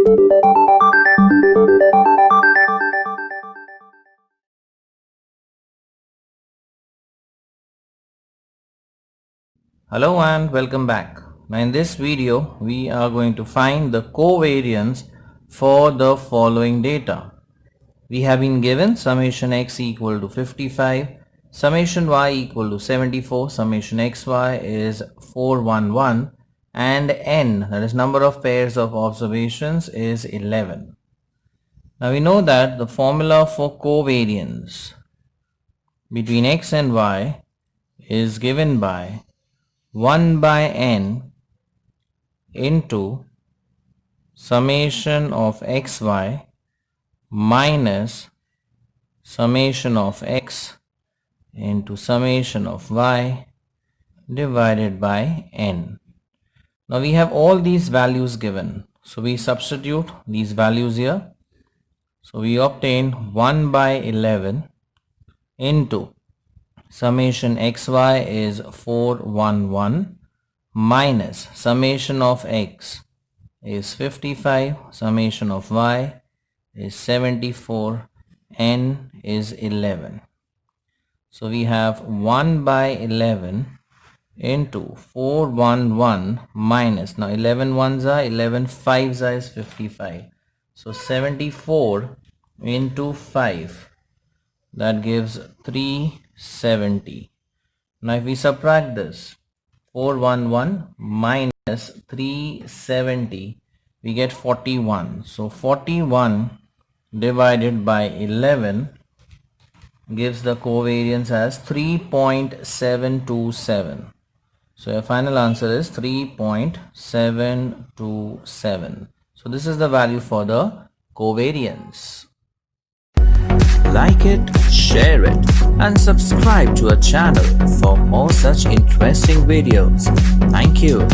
Hello and welcome back. Now in this video we are going to find the covariance for the following data. We have been given summation x equal to 55, summation y equal to 74, summation xy is 411 and n, that is number of pairs of observations, is 11. Now we know that the formula for covariance between x and y is given by 1 by n into summation of xy minus summation of x into summation of y divided by n. Now we have all these values given, so we substitute these values here. So we obtain 1 by 11 into summation xy is 411 minus summation of x is 55, summation of y is 74, n is 11. So we have 1 by 11 into 411 minus, now 11 ones are 11 fives are is 55. So 74 into 5, that gives 370. Now if we subtract this, 411 minus 370, we get 41. So 41 divided by 11 gives the covariance as 3.727. So your final answer is 3.727. So this is the value for the covariance. Like it, share it, and subscribe to our channel for more such interesting videos. Thank you.